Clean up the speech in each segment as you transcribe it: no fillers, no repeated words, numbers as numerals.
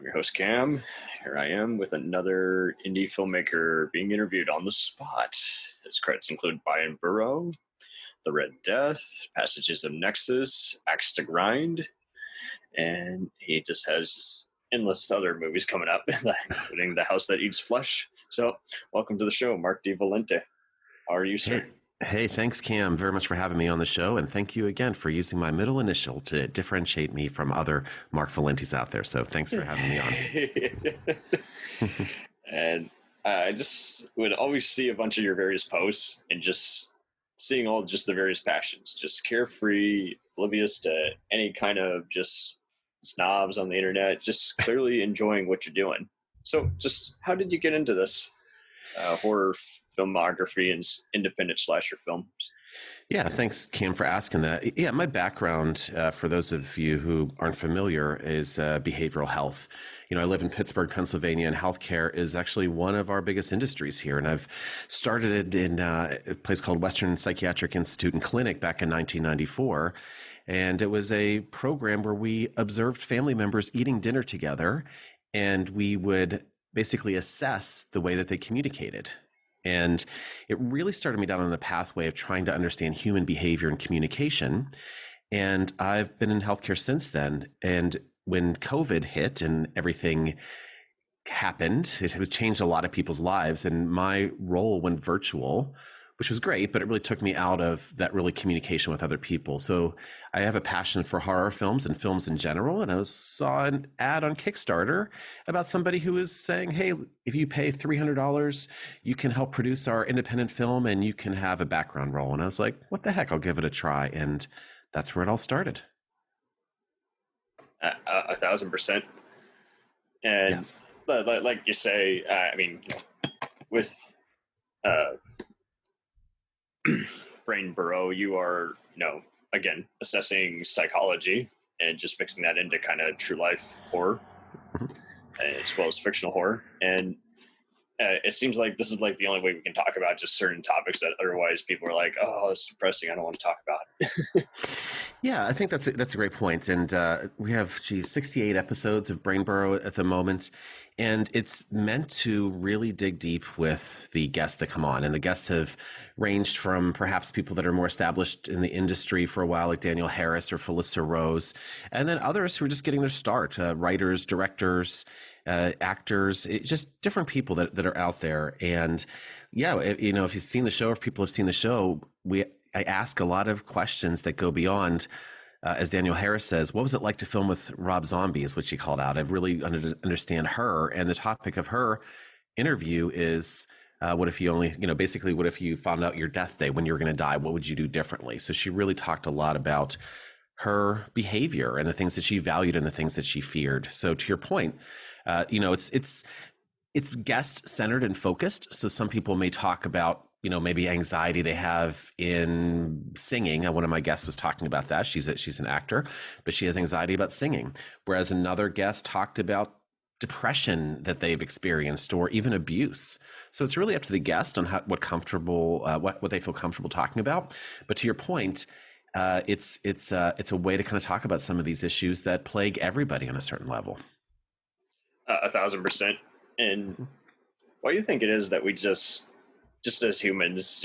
I'm your host, Cam. Here I am with another indie filmmaker being interviewed on the spot. His credits include Brian Burrow, The Red Death, Passages of Nexus, Axe to Grind, and he just has endless other movies coming up, including The House That Eats Flesh. So, welcome to the show, Mark D Valenti. How are you, sir? Hey, thanks, Cam, very much for having me on the show. And thank you again for using my middle initial to differentiate me from other Mark Valentis out there. So thanks for having me on. And I just would always see a bunch of your various posts and just seeing all just the various passions, just carefree, oblivious to any kind of just snobs on the internet, just clearly enjoying what you're doing. So just how did you get into this horror filmography and independent slasher films? Yeah, thanks, Cam, for asking that. Yeah, my background, for those of you who aren't familiar, is behavioral health. You know, I live in Pittsburgh, Pennsylvania, and healthcare is actually one of our biggest industries here. And I've started in a place called Western Psychiatric Institute and Clinic back in 1994. And it was a program where we observed family members eating dinner together, and we would basically assess the way that they communicated. And it really started me down on the pathway of trying to understand human behavior and communication. And I've been in healthcare since then. And when COVID hit and everything happened, it has changed a lot of people's lives. And my role went virtual, which was great, but it really took me out of that really communication with other people. So I have a passion for horror films and films in general. And I saw an ad on Kickstarter about somebody who was saying, hey, if you pay $300, you can help produce our independent film and you can have a background role. And I was like, what the heck? I'll give it a try. And that's where it all started. 1,000%. And yes. Like you say, I mean, with Brain Burrow, you are, again, assessing psychology and just mixing that into kind of true life horror, as well as fictional horror. And it seems like this is like the only way we can talk about just certain topics that otherwise people are like, oh, it's depressing, I don't want to talk about it. Yeah, I think that's a great point. And we have, 68 episodes of Brain Burrow at the moment. And it's meant to really dig deep with the guests that come on. And the guests have ranged from perhaps people that are more established in the industry for a while, like Daniel Harris or Felissa Rose, and then others who are just getting their start, writers, directors, actors, just different people that are out there. And yeah, if you've seen the show, or if people have seen the show, I ask a lot of questions that go beyond, as Daniel Harris says, what was it like to film with Rob Zombie, is what she called out. I really understand her. And the topic of her interview is, what if you only, basically, what if you found out your death day when you were going to die? What would you do differently? So she really talked a lot about her behavior and the things that she valued and the things that she feared. So to your point, it's guest centered and focused. So some people may talk about, maybe anxiety they have in singing. One of my guests was talking about that. She's an actor, but she has anxiety about singing. Whereas another guest talked about depression that they've experienced, or even abuse. So it's really up to the guest on what they feel comfortable talking about. But to your point, it's a way to kind of talk about some of these issues that plague everybody on a certain level. 1,000%. And why do you think it is that we just as humans,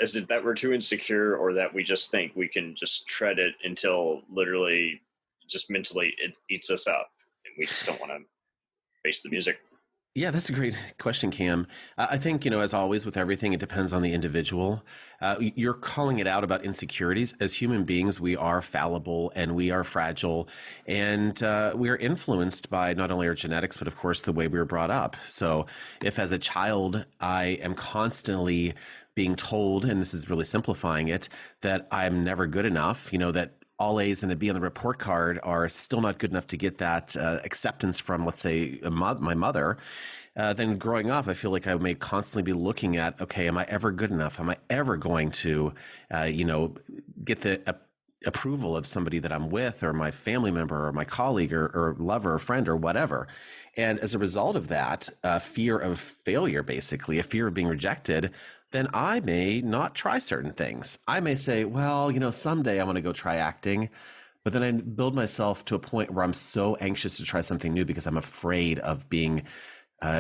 is it that we're too insecure, or that we just think we can just tread it until literally just mentally it eats us up and we just don't want to face the music? Yeah, that's a great question, Cam. I think, as always with everything, it depends on the individual. You're calling it out about insecurities. As human beings, we are fallible and we are fragile, and we are influenced by not only our genetics, but of course the way we were brought up. So if as a child, I am constantly being told, and this is really simplifying it, that I'm never good enough, that all A's and a B on the report card are still not good enough to get that acceptance from, let's say, my mother, then growing up, I feel like I may constantly be looking at, okay, am I ever good enough? Am I ever going to, get the approval of somebody that I'm with, or my family member, or my colleague, or lover, or friend, or whatever? And as a result of that, fear of failure, basically, a fear of being rejected, then I may not try certain things. I may say, well, someday I want to go try acting, But then I build myself to a point where I'm so anxious to try something new because I'm afraid of being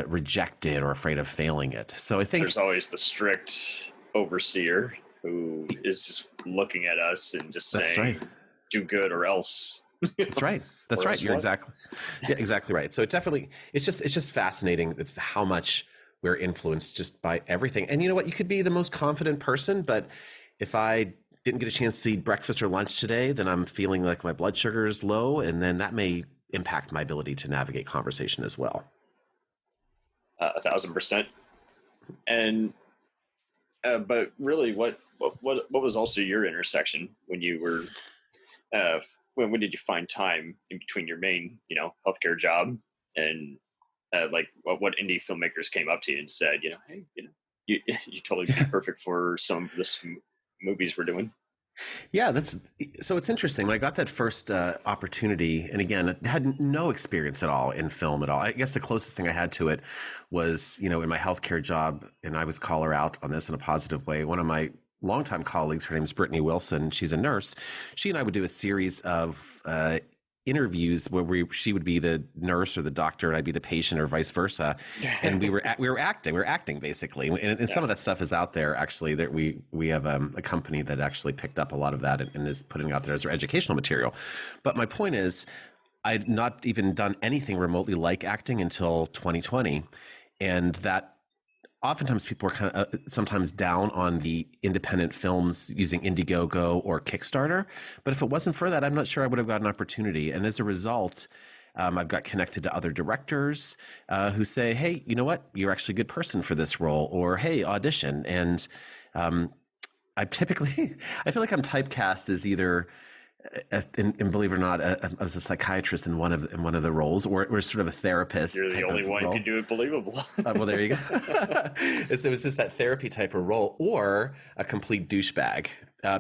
rejected or afraid of failing it. So I think there's always the strict overseer who is just looking at us and just that's saying, right. do good or else. That's right. That's Or right. else You're what? exactly right. So it definitely, it's just fascinating. It's how much we're influenced just by everything. And you know what? You could be the most confident person, but if I didn't get a chance to eat breakfast or lunch today, then I'm feeling like my blood sugar is low, and then that may impact my ability to navigate conversation as well. 1,000%. And but really, what was also your intersection when you were when did you find time in between your main healthcare job and like what indie filmmakers came up to you and said, hey, you totally be perfect for some of the movies we're doing. Yeah, so it's interesting. When I got that first opportunity, and again, I had no experience at all in film at all. I guess the closest thing I had to it was, in my healthcare job, and I was call her out on this in a positive way. One of my longtime colleagues, her name is Brittany Wilson. She's a nurse. She and I would do a series of interviews where she would be the nurse or the doctor and I'd be the patient or vice versa, and we were acting basically, and some of that stuff is out there actually. That we have a company that actually picked up a lot of that and is putting it out there as their educational material. But my point is, I'd not even done anything remotely like acting until 2020, and that oftentimes people are kind of sometimes down on the independent films using Indiegogo or Kickstarter. But if it wasn't for that, I'm not sure I would have got an opportunity. And as a result, I've got connected to other directors who say, hey, you know what? You're actually a good person for this role, or hey, audition. And I typically, I feel like I'm typecast as either, and believe it or not, I was a psychiatrist in one of the roles, or sort of a therapist. You're the only one who can do it believable. Well, there you go. It was just that therapy type of role, or a complete douchebag.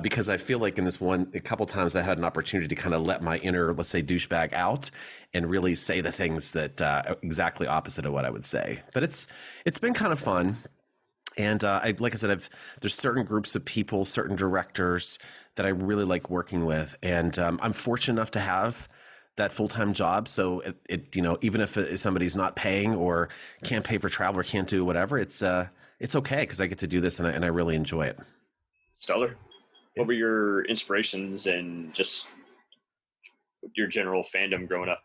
Because I feel like in this one, a couple times I had an opportunity to kind of let my inner, let's say, douchebag out and really say the things that exactly opposite of what I would say. But it's been kind of fun. And like I said, there's certain groups of people, certain directors that I really like working with, and I'm fortunate enough to have that full-time job. So it even if somebody's not paying or can't pay for travel or can't do whatever, it's okay because I get to do this and I really enjoy it. Stellar. What were your inspirations and just your general fandom growing up?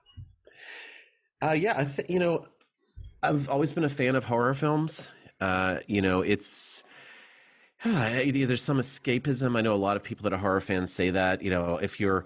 Yeah, I've always been a fan of horror films. It's there's some escapism. I know a lot of people that are horror fans say that, if you're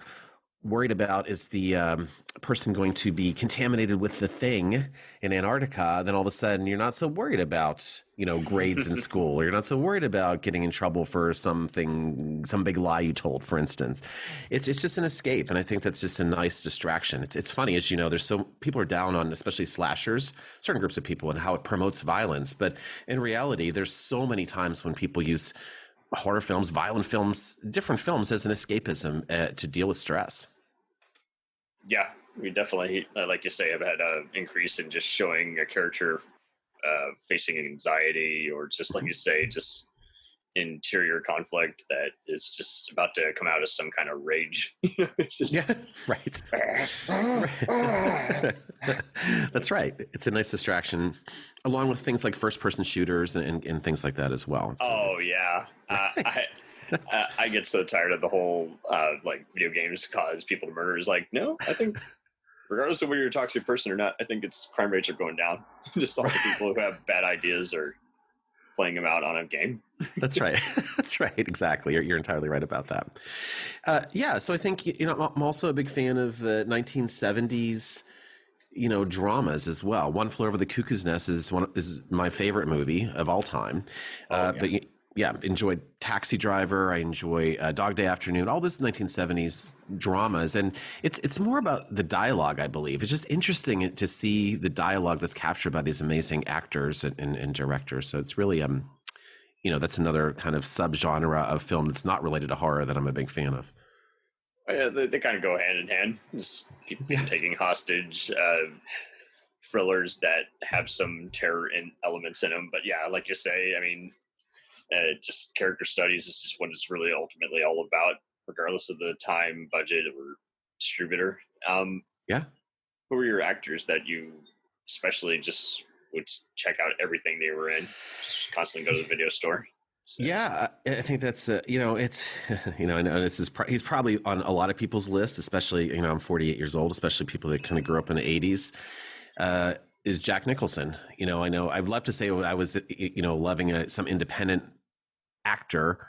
worried about is the person going to be contaminated with the thing in Antarctica, then all of a sudden you're not so worried about, grades in school, or you're not so worried about getting in trouble for some big lie you told, for instance. It's just an escape. And I think that's just a nice distraction. It's funny, as you know, there's people are down on, especially slashers, certain groups of people, and how it promotes violence. But in reality, there's so many times when people use horror films, violent films, different films as an escapism to deal with stress. Yeah, we definitely, like you say, have had an increase in just showing a character facing anxiety, or just like you say, just interior conflict that is just about to come out as some kind of rage. Yeah, right. That's right. It's a nice distraction, along with things like first-person shooters and things like that as well. So yeah. I get so tired of the whole like video games cause people to murder. Is like, no, I think regardless of whether you're a toxic person or not, I think it's crime rates are going down. Just all the people who have bad ideas are playing them out on a game. That's right. That's right. Exactly. You're entirely right about that. Yeah. So I think, I'm also a big fan of 1970s, dramas as well. One Flew Over the Cuckoo's Nest is my favorite movie of all time. But enjoyed Taxi Driver. I enjoy Dog Day Afternoon, all those 1970s dramas. And it's more about the dialogue, I believe. It's just interesting to see the dialogue that's captured by these amazing actors and directors. So it's really, that's another kind of subgenre of film that's not related to horror that I'm a big fan of. Yeah, they kind of go hand in hand. Just people taking hostage, thrillers that have some terror elements in them. But yeah, like you say, I mean, just character studies is just what it's really ultimately all about, regardless of the time, budget, or distributor. Yeah. Who were your actors that you especially just would check out everything they were in? Just constantly go to the video store. So. Yeah, I think that's it's I know this is he's probably on a lot of people's list, especially I'm 48 years old, especially people that kind of grew up in the 80s. Is Jack Nicholson? I know I'd love to say I was loving some independent actor,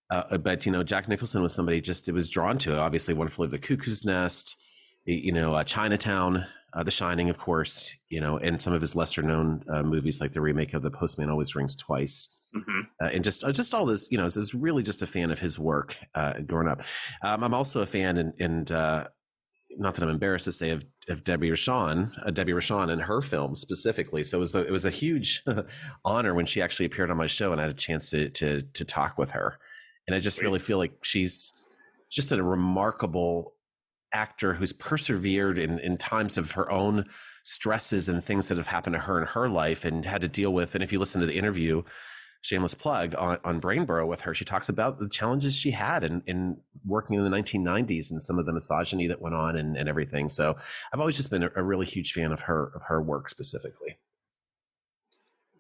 but Jack Nicholson was somebody it was drawn to. Obviously, One Flew Over the Cuckoo's Nest, Chinatown. The Shining, of course, and some of his lesser known movies like the remake of The Postman Always Rings Twice. Mm-hmm. And just all this, I was really just a fan of his work growing up. I'm also a fan, and not that I'm embarrassed to say, of Debbie Rochon and her film specifically. So it was a huge honor when she actually appeared on my show, and I had a chance to talk with her. And I just really feel like she's just a remarkable actor who's persevered in times of her own stresses and things that have happened to her in her life and had to deal with. And if you listen to the interview, shameless plug, on Brainborough with her, she talks about the challenges she had in working in the 1990s and some of the misogyny that went on and everything. So I've always just been a really huge fan of her work specifically.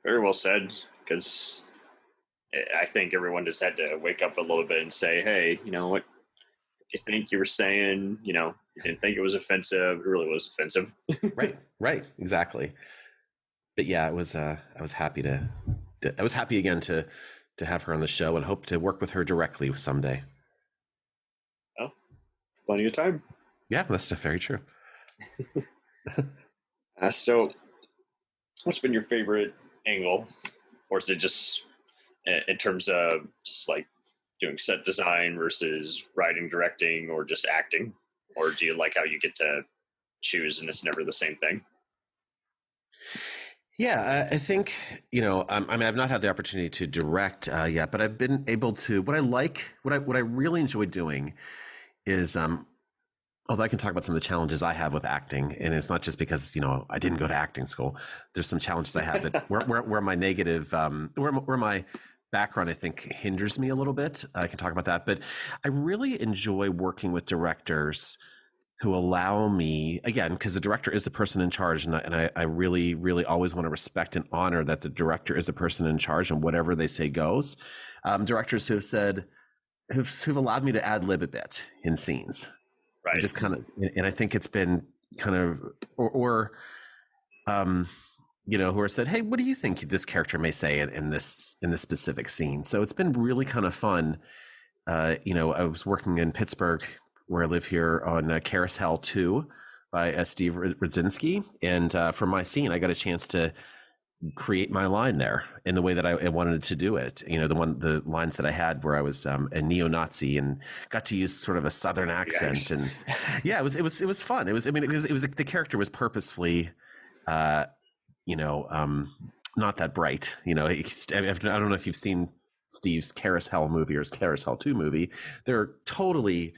Very well said, because I think everyone just had to wake up a little bit and say, hey, you know what you think you were saying, you didn't think it was offensive. It really was offensive. Right. Exactly. But yeah, I was happy I was happy again to have her on the show and hope to work with her directly someday. Oh, plenty of time. Yeah, that's very true. So what's been your favorite angle? Or is it just in terms of just like doing set design versus writing, directing, or just acting? Or do you like how you get to choose and it's never the same thing? Yeah, I think, I've not had the opportunity to direct yet, but I've been able to, what I really enjoy doing is, although I can talk about some of the challenges I have with acting, and it's not just because, I didn't go to acting school. There's some challenges I have that where my negative, where my background, I think, hinders me a little bit. I can talk about that, but I really enjoy working with directors who allow me, again, because the director is the person in charge, and I really, really always want to respect and honor that the director is the person in charge, and whatever they say goes. Directors who have who've allowed me to ad lib a bit in scenes, right? Just kind of, and I think it's been kind of, who are said, hey, what do you think this character may say in this specific scene? So it's been really kind of fun. I was working in Pittsburgh, where I live here, on Carousel 2 by Steve Rudzinski. And for my scene, I got a chance to create my line there in the way that I wanted to do it. The lines that I had where I was a neo-Nazi and got to use sort of a Southern accent. Yes. And yeah, it was fun. The character was purposefully, not that bright. I don't know if you've seen Steve's Carousel movie or his Carousel 2 movie. They're totally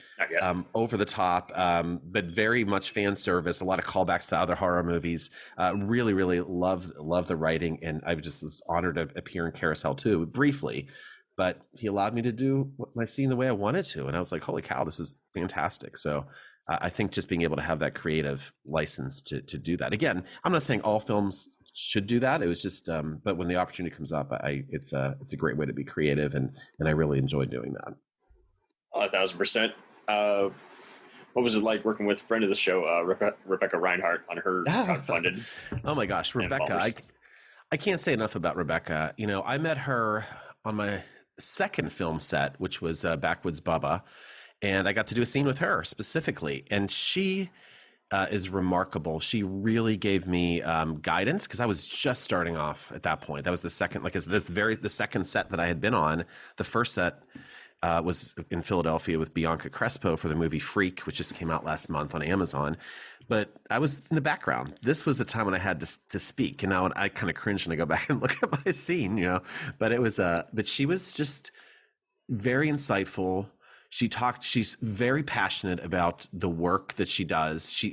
over the top, but very much fan service, a lot of callbacks to other horror movies. Really, really love the writing, and I just was honored to appear in Carousel 2 briefly, but he allowed me to do my scene the way I wanted to, and I was like, holy cow, this is fantastic. So I think just being able to have that creative license to do that. Again, I'm not saying all films should do that. It was just, but when the opportunity comes up, it's a great way to be creative, and I really enjoy doing that. 1,000%. What was it like working with a friend of the show, Rebecca Reinhardt, on her crowdfunded? Oh my gosh, Rebecca! I can't say enough about Rebecca. I met her on my second film set, which was Backwoods Bubba, and I got to do a scene with her specifically, and she is remarkable. She really gave me guidance, because I was just starting off at that point. That was the second, the second set that I had been on. The first set was in Philadelphia with Bianca Crespo for the movie Freak, which just came out last month on Amazon. But I was in the background. This was the time when I had to speak, and now I kind of cringe when I go back and look at my scene, But it was, but she was just very insightful. She's very passionate about the work that she does.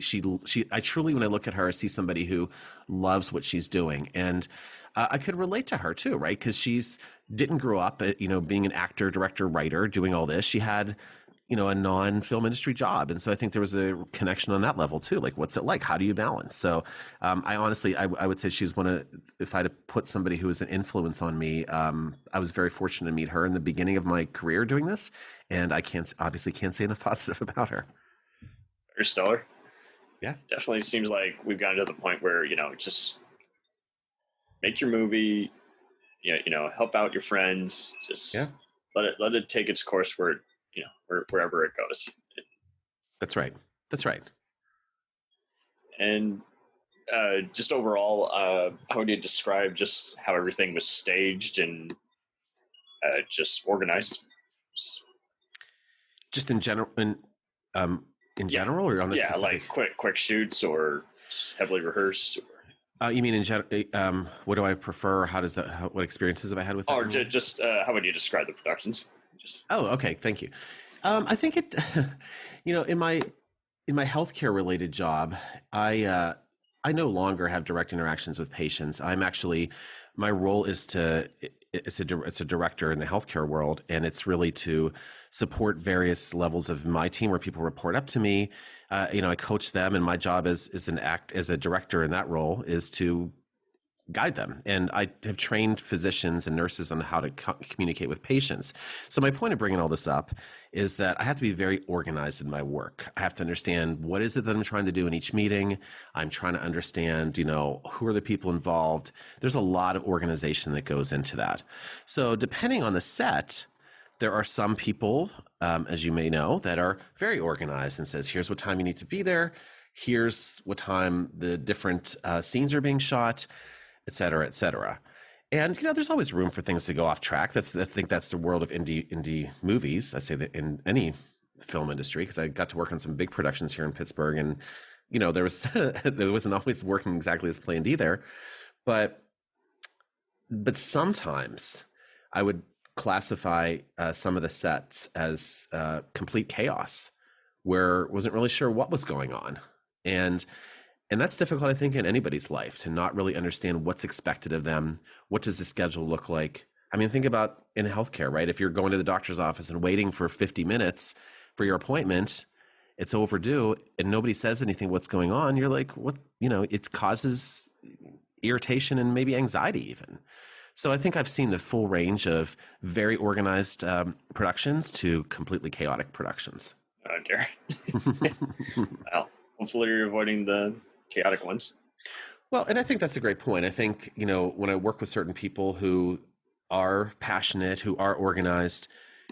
I truly, when I look at her, I see somebody who loves what she's doing. And I could relate to her too, right? Because didn't grow up, being an actor, director, writer, doing all this. She had a non-film industry job. And so I think there was a connection on that level too. Like, what's it like? How do you balance? So I honestly, I would say she was if I had to put somebody who was an influence on me, I was very fortunate to meet her in the beginning of my career doing this. And I obviously can't say enough positive about her. Very stellar. Yeah. Definitely seems like we've gotten to the point where, just make your movie, help out your friends, just let it take its course wherever it goes. That's right. And just overall, how would you describe just how everything was staged and just organized? Just in general, general, or on a specific? Like quick shoots or just heavily rehearsed. You mean in general? What do I prefer? How does that? What experiences have I had with that? Or just how would you describe the productions? Oh, okay. Thank you. I think it, in my healthcare related job, I no longer have direct interactions with patients. My role is it's a director in the healthcare world, and it's really to support various levels of my team where people report up to me. I coach them, and my job as a director in that role is to guide them. And I have trained physicians and nurses on how to communicate with patients. So my point of bringing all this up is that I have to be very organized in my work. I have to understand what is it that I'm trying to do in each meeting. I'm trying to understand, who are the people involved. There's a lot of organization that goes into that. So depending on the set, there are some people, as you may know, that are very organized and says, here's what time you need to be there. Here's what time the different scenes are being shot, et cetera, et cetera. And, there's always room for things to go off track. I think that's the world of indie movies. I say that in any film industry, because I got to work on some big productions here in Pittsburgh, and, there wasn't always working exactly as planned either. But sometimes I would classify some of the sets as complete chaos, where I wasn't really sure what was going on. And that's difficult, I think, in anybody's life, to not really understand what's expected of them. What does the schedule look like? I mean, think about in healthcare, right? If you're going to the doctor's office and waiting for 50 minutes for your appointment, it's overdue, and nobody says anything what's going on. You're like, what? It causes irritation and maybe anxiety even. So I think I've seen the full range of very organized productions to completely chaotic productions. Oh, dear. Well, hopefully you're avoiding the chaotic ones. Well, and I think that's a great point. I think, when I work with certain people who are passionate, who are organized,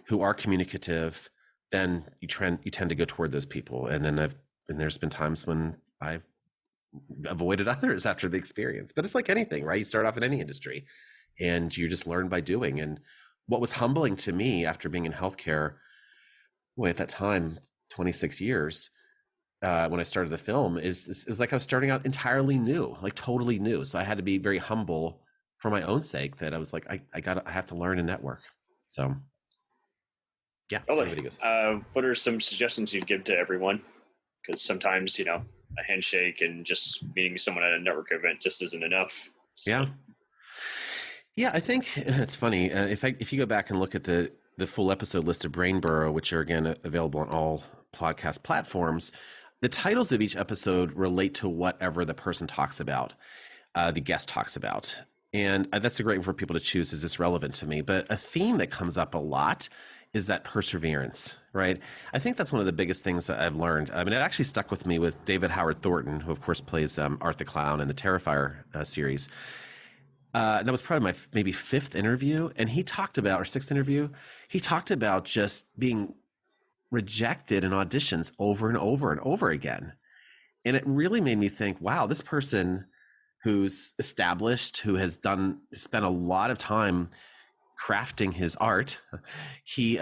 who are communicative, then you tend to go toward those people. And then there's been times when I've avoided others after the experience. But it's like anything, right? You start off in any industry and you just learn by doing. And what was humbling to me after being in healthcare, at that time, 26 years, when I started the film, it was like I was starting out entirely new, like totally new. So I had to be very humble for my own sake, that I was like, I have to learn and network. So yeah. Totally. What are some suggestions you'd give to everyone? Because sometimes, a handshake and just meeting someone at a network event just isn't enough. So. Yeah. I think it's funny. If you go back and look at the full episode list of Brain Burrow, which are again available on all podcast platforms, the titles of each episode relate to whatever the person talks about, the guest talks about. And that's a great one for people to choose. Is this relevant to me? But a theme that comes up a lot is that perseverance, right? I think that's one of the biggest things that I've learned. I mean, it actually stuck with me with David Howard Thornton, who of course plays Art the Clown in the Terrifier series. And that was probably my maybe fifth interview. And he talked about, or sixth interview, he talked about just being rejected in auditions over and over and over again. And it really made me think, wow, this person who's established, who has spent a lot of time crafting his art, he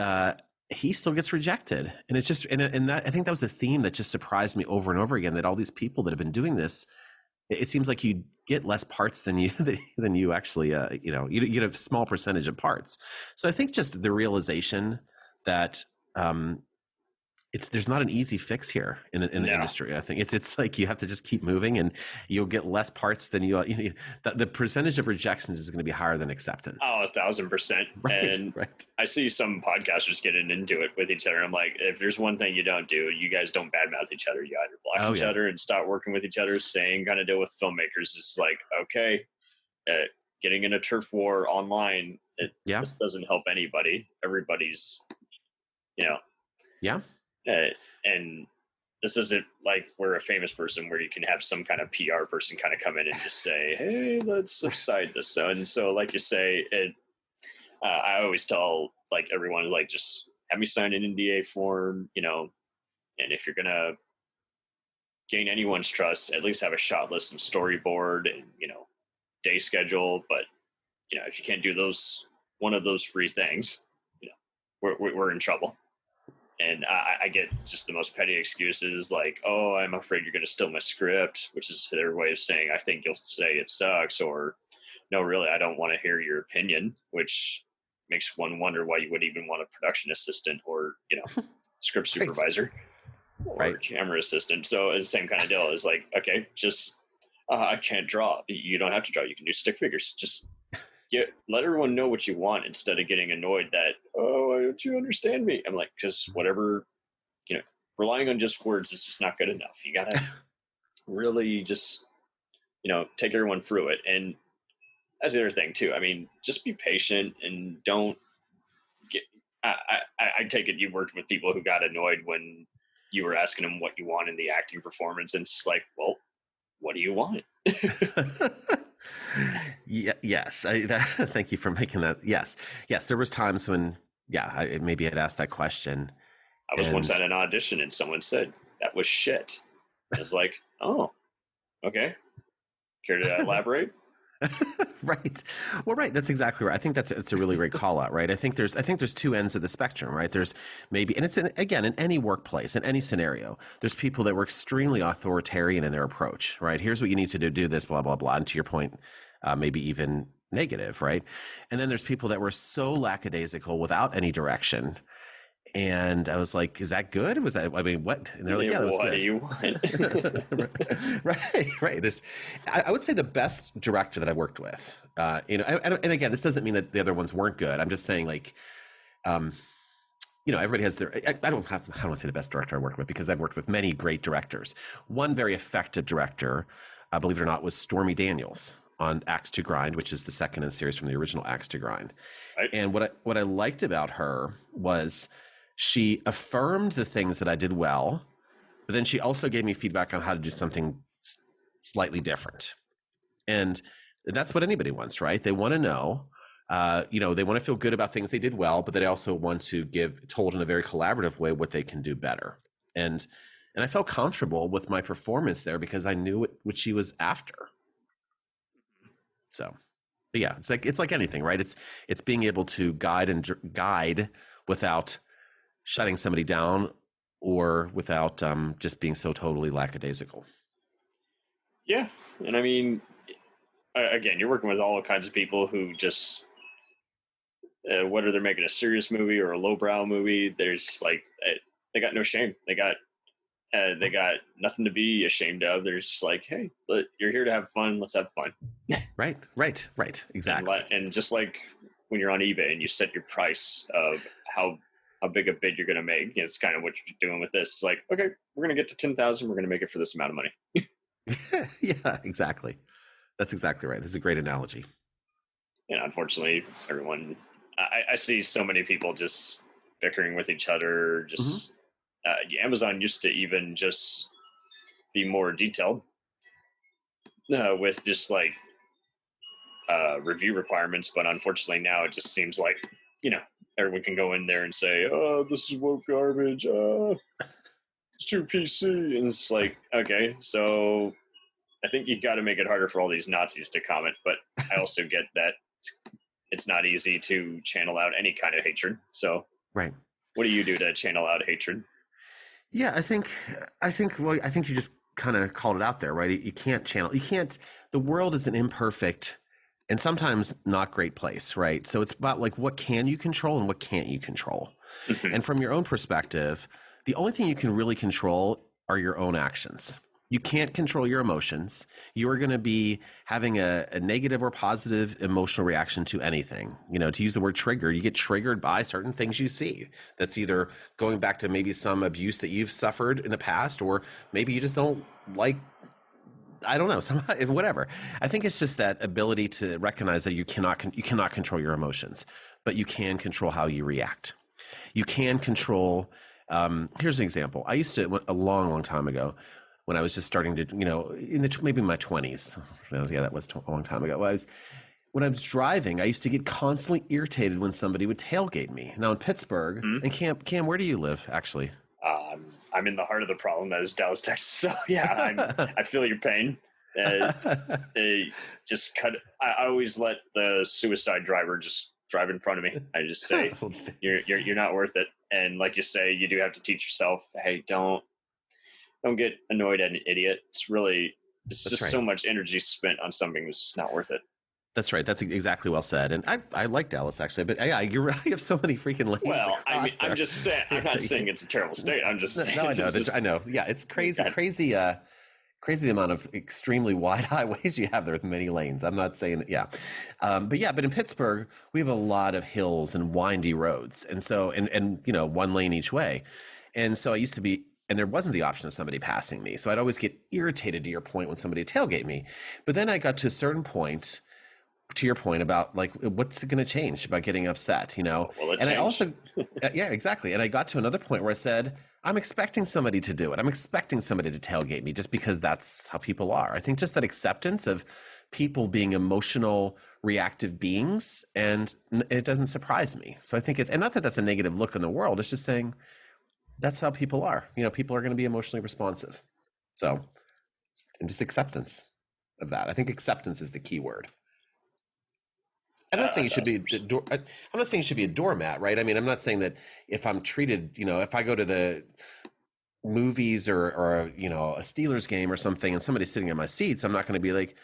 still gets rejected. And it's just, and that, I think that was a theme that just surprised me over and over again, that all these people that have been doing this, it seems like you get less parts than you actually, you get a small percentage of parts. So I think just the realization that, there's not an easy fix here in the industry. I think it's like you have to just keep moving, and you'll get less parts than the percentage of rejections is going to be higher than acceptance. Oh, 1,000%. Right, and right. I see some podcasters getting into it with each other. I'm like, if there's one thing you don't do, you guys don't badmouth each other. You either block each other and start working with each other. Same kind of deal with filmmakers. It's like, okay, getting in a turf war online, just doesn't help anybody. Everybody's, and this isn't like we're a famous person where you can have some kind of PR person kind of come in and just say, hey, let's subside this. And so, like you say, I always tell like everyone, like, just have me sign an NDA form, and if you're going to gain anyone's trust, at least have a shot list and storyboard and, day schedule. But, if you can't do one of those three things, we're in trouble. And I get just the most petty excuses like, oh, I'm afraid you're going to steal my script, which is their way of saying, I think you'll say it sucks, or no, really, I don't want to hear your opinion, which makes one wonder why you would even want a production assistant or, script supervisor or camera assistant. So it's the same kind of deal. It's like, okay, just, I can't draw. You don't have to draw. You can do stick figures. Just let everyone know what you want instead of getting annoyed that, oh, don't you understand me? I'm like, just whatever, relying on just words is just not good enough. You got to really just, take everyone through it. And that's the other thing too. I mean, just be patient and don't get, I take it you worked with people who got annoyed when you were asking them what you want in the acting performance. And it's like, well, what do you want? Yes. Thank you for making that. Yes. There was times when, I maybe had asked that question. I was once at an audition and someone said, that was shit. I was like, oh, okay. Care to elaborate? Right. Well, right. That's exactly right. I think it's a really great call out, right? I think there's two ends of the spectrum, right? There's maybe, and it's in any workplace, in any scenario, there's people that were extremely authoritarian in their approach, right? Here's what you need to do this, blah, blah, blah. And to your point, maybe even negative, right? And then there's people that were so lackadaisical without any direction. And I was like, is that good? Was that, I mean, what? And they're like, yeah, that was what good. Do you want? Right. I would say the best director that I worked with, and again, this doesn't mean that the other ones weren't good. I'm just saying, like, everybody has their, I don't want to say the best director I worked with, because I've worked with many great directors. One very effective director, believe it or not, was Stormy Daniels on Axe to Grind, which is the second in the series from the original Axe to Grind. Right. And what I liked about her was she affirmed the things that I did well, but then she also gave me feedback on how to do something slightly different. And that's what anybody wants, right? They want to know, they want to feel good about things they did well, but they also want to give told in a very collaborative way what they can do better. And I felt comfortable with my performance there because I knew what she was after. So, but yeah, it's like anything, right? It's being able to guide without shutting somebody down or without just being so totally lackadaisical. Yeah. And I mean, again, you're working with all kinds of people who just, whether they're making a serious movie or a lowbrow movie, there's like, they got no shame. They got nothing to be ashamed of. They're just like, hey, you're here to have fun. Let's have fun. Right. Exactly. And just like when you're on eBay and you set your price of how big a bid you're going to make, it's kind of what you're doing with this. It's like, okay, we're going to get to 10,000. We're going to make it for this amount of money. Yeah, exactly. That's exactly right. That's a great analogy. And unfortunately, everyone, I see so many people just bickering with each other. Just Amazon used to even just be more detailed with just like review requirements. But unfortunately now it just seems like, everyone can go in there and say, oh, this is woke garbage. It's too PC. And it's like, okay, so I think you got to make it harder for all these Nazis to comment. But I also get that it's not easy to channel out any kind of hatred. So right. What do you do to channel out hatred? Yeah, I think you just kind of called it out there, right? The world is an imperfect and sometimes not great place, right? So it's about like, what can you control and what can't you control? Mm-hmm. And from your own perspective, The only thing you can really control are your own actions. You can't control your emotions. You are going to be having a negative or positive emotional reaction to anything. To use the word trigger, you get triggered by certain things you see. That's either going back to maybe some abuse that you've suffered in the past, or maybe you just don't like, I don't know, whatever. I think it's just that ability to recognize that you cannot control your emotions, but you can control how you react. You can control. Here's an example. I used to, a long, long time ago, when I was just starting to, maybe in my 20s. Yeah, that was a long time ago. When I was driving, I used to get constantly irritated when somebody would tailgate me. Now in Pittsburgh, and Cam, where do you live, actually? I'm in the heart of the problem. That is Dallas, Texas. So yeah, I feel your pain. They just cut. I always let the suicide driver just drive in front of me. I just say, you're not worth it. And like you say, you do have to teach yourself, hey, don't get annoyed at an idiot. It's just so much energy spent on something that's not worth it. That's right. That's exactly well said. And I like Dallas, actually. But yeah, you really have so many freaking lanes. Well, I'm just saying. I'm not saying it's a terrible state. I'm just saying. No, I know. I know. Yeah, it's crazy. Crazy the amount of extremely wide highways you have there with many lanes. I'm not saying, but in Pittsburgh, we have a lot of hills and windy roads. And so, and one lane each way. And so I used to be, and there wasn't the option of somebody passing me. So I'd always get irritated, to your point, when somebody tailgate me. But then I got to a certain point, to your point about like, what's going to change about getting upset, Well, and I also, yeah, exactly. And I got to another point where I said, I'm expecting somebody to do it. I'm expecting somebody to tailgate me just because that's how people are. I think just that acceptance of people being emotional, reactive beings, and it doesn't surprise me. So I think and not that that's a negative look in the world. It's just saying that's how people are. People are going to be emotionally responsive. So, and just acceptance of that. I think acceptance is the key word. I'm not saying you should be. I'm not saying you should be a doormat, right? I mean, I'm not saying that if I'm treated, if I go to the movies or a Steelers game or something, and somebody's sitting in my seats, I'm not going to be like,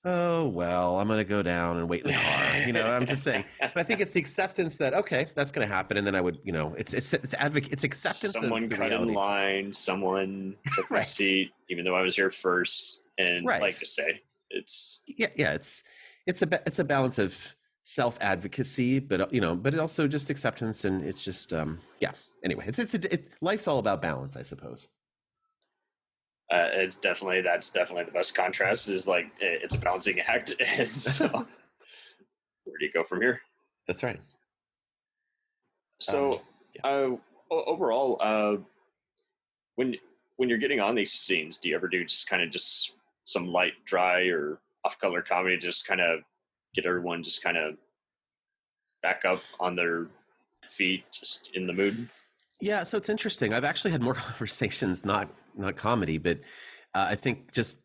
oh well, I'm going to go down and wait in the car. I'm just saying. But I think it's the acceptance that okay, that's going to happen, and then I would, it's acceptance. Someone cut in line, someone took my seat, even though I was here first, and like to say, it's it's a balance of self-advocacy, but but it also just acceptance, and it's just Anyway, life's all about balance, I suppose. That's definitely the best contrast. Is like it's a balancing act, and so where do you go from here? That's right. So overall, when you're getting on these scenes, do you ever do just some light, dry, or off-color comedy, just kind of get everyone just kind of back up on their feet, just in the mood? Yeah, so it's interesting. I've actually had more conversations, not comedy, but I think just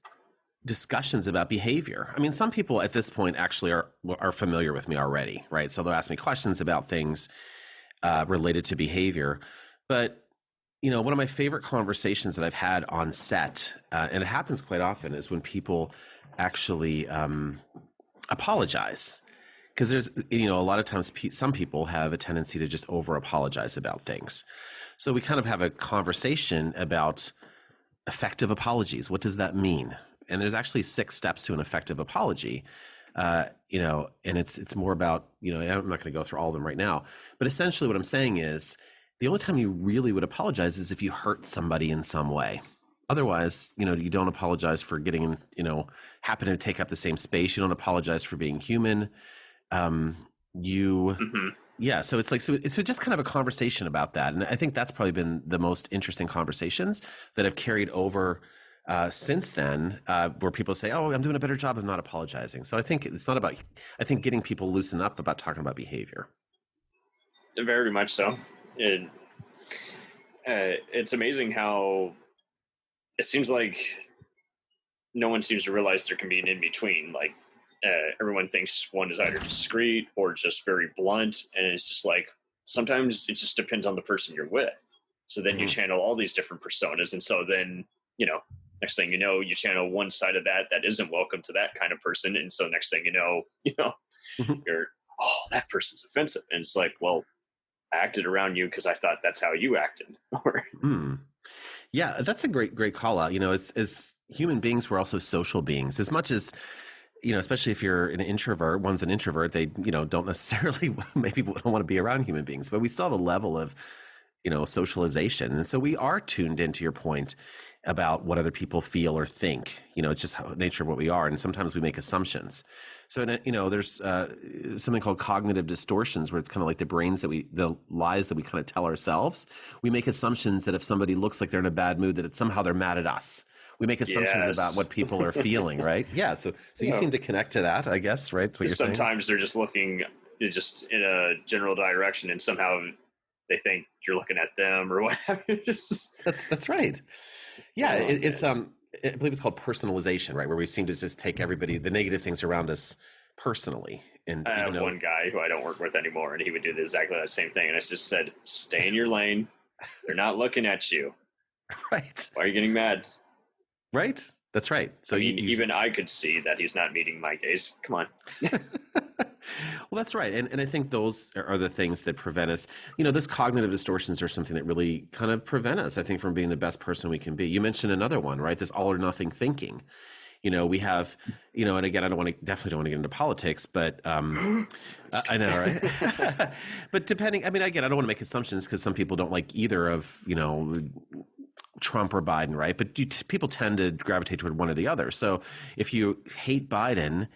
discussions about behavior. I mean, some people at this point actually are familiar with me already, right? So they'll ask me questions about things related to behavior. But one of my favorite conversations that I've had on set, and it happens quite often, is when people actually apologize. Because there's, a lot of times some people have a tendency to just over apologize about things. So we kind of have a conversation about effective apologies. What does that mean? And there's actually 6 steps to an effective apology. And it's more about, I'm not going to go through all of them right now, but essentially what I'm saying is the only time you really would apologize is if you hurt somebody in some way. Otherwise, you don't apologize for getting, happen to take up the same space. You don't apologize for being human. So it's like, so just kind of a conversation about that. And I think that's probably been the most interesting conversations that have carried over since then, where people say, oh, I'm doing a better job of not apologizing. So I think it's not about, getting people loosen up about talking about behavior. Very much so. It's amazing how it seems like no one seems to realize there can be an in-between. Like, everyone thinks one is either discreet or just very blunt, and it's just like sometimes it just depends on the person you're with. So then you channel all these different personas, and so then next thing you know, you channel one side of that isn't welcome to that kind of person, and so next thing you know, you're that person's offensive, and it's like, well, acted around you because I thought that's how you acted. Or Yeah, that's a great call out. As human beings, we're also social beings. As much as, especially if you're an introvert, one's an introvert, they, don't necessarily, maybe don't want to be around human beings, but we still have a level of, socialization. And so we are tuned into your point about what other people feel or think. It's just how nature of what we are. And sometimes we make assumptions. So, there's something called cognitive distortions, where it's kind of like the lies that we kind of tell ourselves. We make assumptions that if somebody looks like they're in a bad mood, that somehow they're mad at us. We make assumptions about what people are feeling, right? Yeah. So you seem to connect to that, I guess, right? What you're sometimes saying? They're just looking just in a general direction, and somehow they think you're looking at them or whatever. That's right. Yeah, it's I believe it's called personalization, right? Where we seem to just take the negative things around us personally. And I have one guy who I don't work with anymore, and he would do exactly the same thing. And I just said, "Stay in your lane. They're not looking at you. Right? Why are you getting mad?" Right. That's right. So even I could see that he's not meeting my gaze. Come on. Well, that's right. And I think those are the things that prevent us. This cognitive distortions are something that really kind of prevent us, I think, from being the best person we can be. You mentioned another one, right? This all or nothing thinking. We have, and again, definitely don't want to get into politics, but I know, right? But depending, again, I don't want to make assumptions because some people don't like either of, Trump or Biden, right? But people tend to gravitate toward one or the other. So if you hate Biden,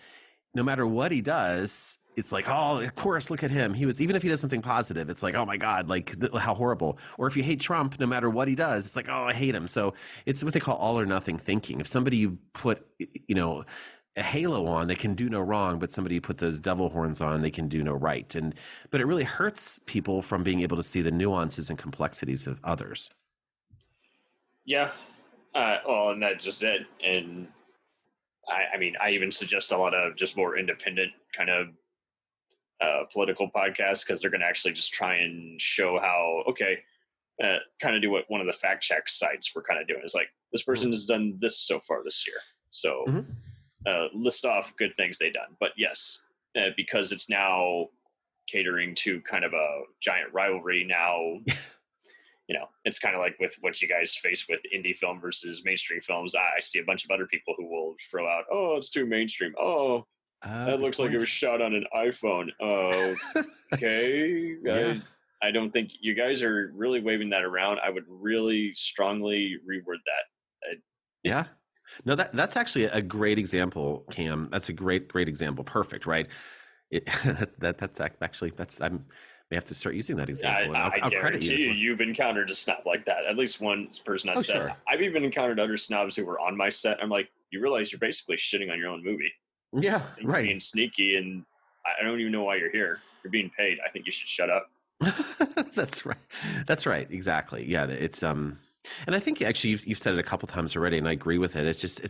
no matter what he does, it's like, oh, of course, look at him. Even if he does something positive, it's like, oh my God, like how horrible. Or if you hate Trump, no matter what he does, it's like, oh, I hate him. So it's what they call all or nothing thinking. If somebody you put, a halo on, they can do no wrong, but somebody you put those devil horns on, they can do no right. But it really hurts people from being able to see the nuances and complexities of others. Yeah. Well, and that's just it. And I even suggest a lot of just more independent kind of political podcasts, because they're going to actually just try and show how, kind of do what one of the fact check sites were kind of doing. Is like, this person has done this so far this year. So list off good things they've done. But yes, because it's now catering to kind of a giant rivalry now. It's kind of like with what you guys face with indie film versus mainstream films. I see a bunch of other people who will throw out, oh, it's too mainstream. Oh, that looks like it was shot on an iPhone. Oh, okay. Yeah. I don't think you guys are really waving that around. I would really strongly reword that. Yeah. No, that's actually a great example, Cam. That's a great example. Perfect, right? That's actually I may have to start using that example. I'll credit you. You've encountered a snob like that. At least one person on set. Sure. I've even encountered other snobs who were on my set. I'm like, you realize you're basically shitting on your own movie. Yeah, right. Being sneaky, and I don't even know why you're here. You're being paid. I think you should shut up. That's right. That's right. Exactly. Yeah. It's and I think actually you've said it a couple times already, and I agree with it. It's just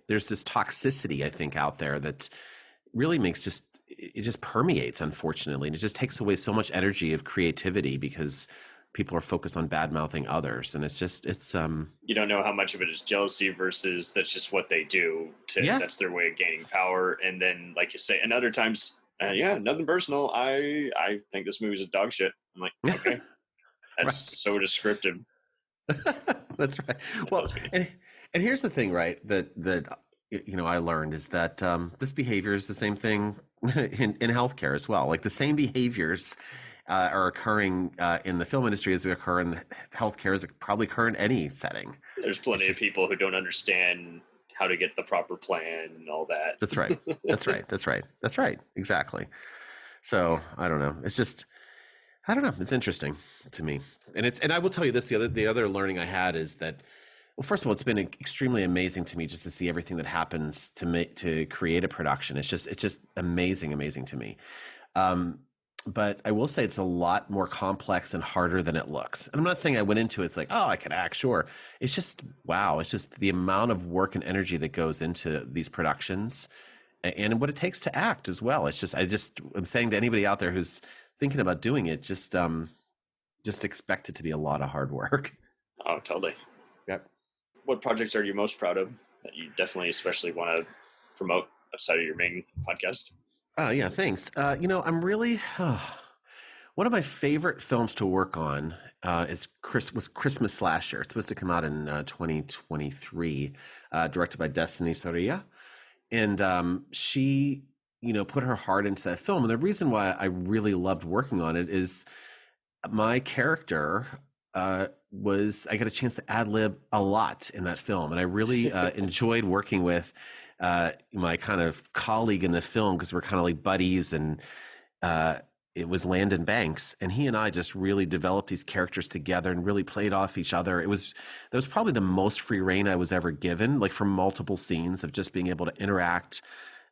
there's this toxicity, I think, out there that really it just permeates, unfortunately, and it just takes away so much energy of creativity because people are focused on bad mouthing others, and it's you don't know how much of it is jealousy versus that's just what they do. That's their way of gaining power, and then like you say, and other times, nothing personal. I think this movie's a dog shit. I'm like, okay, that's right. So descriptive. That's right. Well, and here's the thing, right? That I learned is that this behavior is the same thing in healthcare as well. Like the same behaviors are occurring in the film industry as they occur in healthcare, as probably occur in any setting. There's plenty of people who don't understand how to get the proper plan and all that. That's right. That's right. Exactly. So I don't know. It's just, I don't know. It's interesting to me. And I will tell you this, the other learning I had is that, well, first of all, it's been extremely amazing to me just to see everything that happens to create a production. It's just amazing to me. But I will say it's a lot more complex and harder than it looks. And I'm not saying I went into it, it's like, oh, I can act, sure. It's just, wow. It's just the amount of work and energy that goes into these productions and what it takes to act as well. It's just, I'm saying to anybody out there who's thinking about doing it, just expect it to be a lot of hard work. Oh, totally. Yep. What projects are you most proud of that you definitely especially want to promote outside of your main podcast? Oh, yeah, thanks. I'm really, well, One of my favorite films to work on was Christmas Slasher. It's supposed to come out in 2023, directed by Destiny Soria. And she, put her heart into that film. And the reason why I really loved working on it is my character I got a chance to ad-lib a lot in that film. And I really enjoyed working with my kind of colleague in the film, because we're kind of like buddies, and it was Landon Banks, and he and I just really developed these characters together and really played off each other. That was probably the most free reign I was ever given, like for multiple scenes of just being able to interact.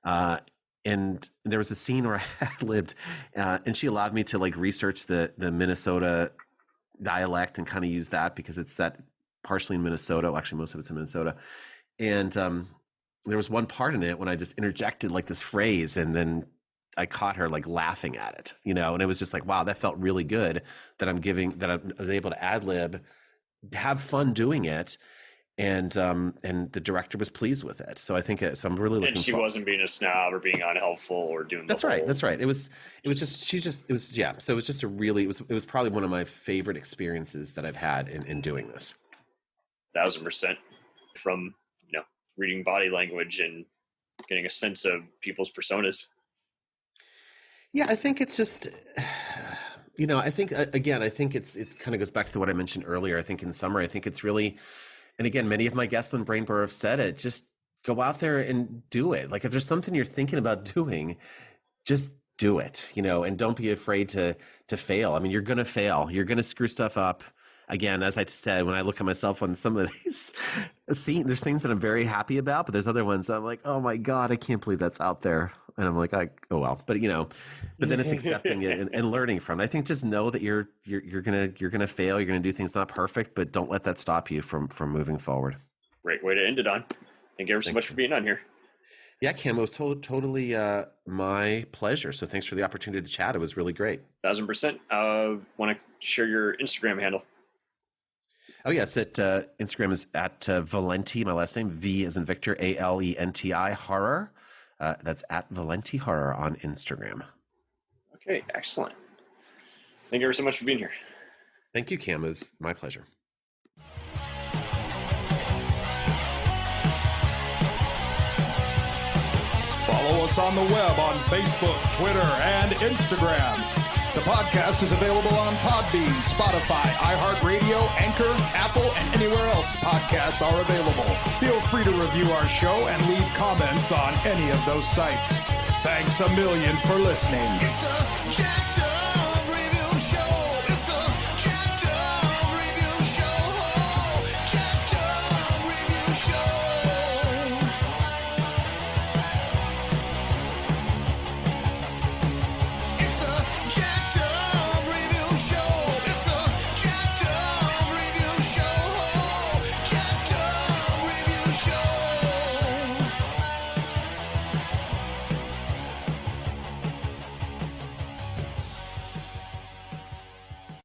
And there was a scene where I ad-libbed, and she allowed me to like research the Minnesota dialect and kind of use that, because it's set partially in Minnesota. Well, actually, most of it's in Minnesota. And there was one part in it when I just interjected like this phrase, and then I caught her like laughing at it, and it was just like, wow, that felt really good that I was able to ad lib, have fun doing it. And the director was pleased with it. So I think, so I'm really looking And she wasn't being a snob or being unhelpful or doing That's right. It was probably one of my favorite experiences that I've had in doing this. 1,000% from, reading body language and getting a sense of people's personas. Yeah, I think it's just, I think it's kind of goes back to what I mentioned earlier. I think in summary, I think it's really, and again, many of my guests on Brain Burrow have said it, just go out there and do it. Like if there's something you're thinking about doing, just do it, and don't be afraid to fail. I mean, you're going to fail. You're going to screw stuff up. Again, as I said, when I look at myself on some of these scenes, there's things that I'm very happy about, but there's other ones I'm like, oh my God, I can't believe that's out there. And I'm like, oh well, but but then it's accepting it and learning from it. I think just know that you're gonna fail. You're gonna do things not perfect, but don't let that stop you from moving forward. Great way to end it on. Thank you ever so much for being on here. Yeah, Cam, it was totally my pleasure. So thanks for the opportunity to chat. It was really great. 1,000%. Want to share your Instagram handle? Oh, yeah. It's at Instagram is at Valenti, my last name, V as in Victor, Alenti horror. That's at Valenti horror on Instagram. Okay, excellent. Thank you ever so much for being here. Thank you, Cam. It was my pleasure. Follow us on the web on Facebook, Twitter, and Instagram. The podcast is available on Podbean, Spotify, iHeartRadio, Anchor, Apple, and anywhere else podcasts are available. Feel free to review our show and leave comments on any of those sites. Thanks a million for listening. It's a jacked up review show.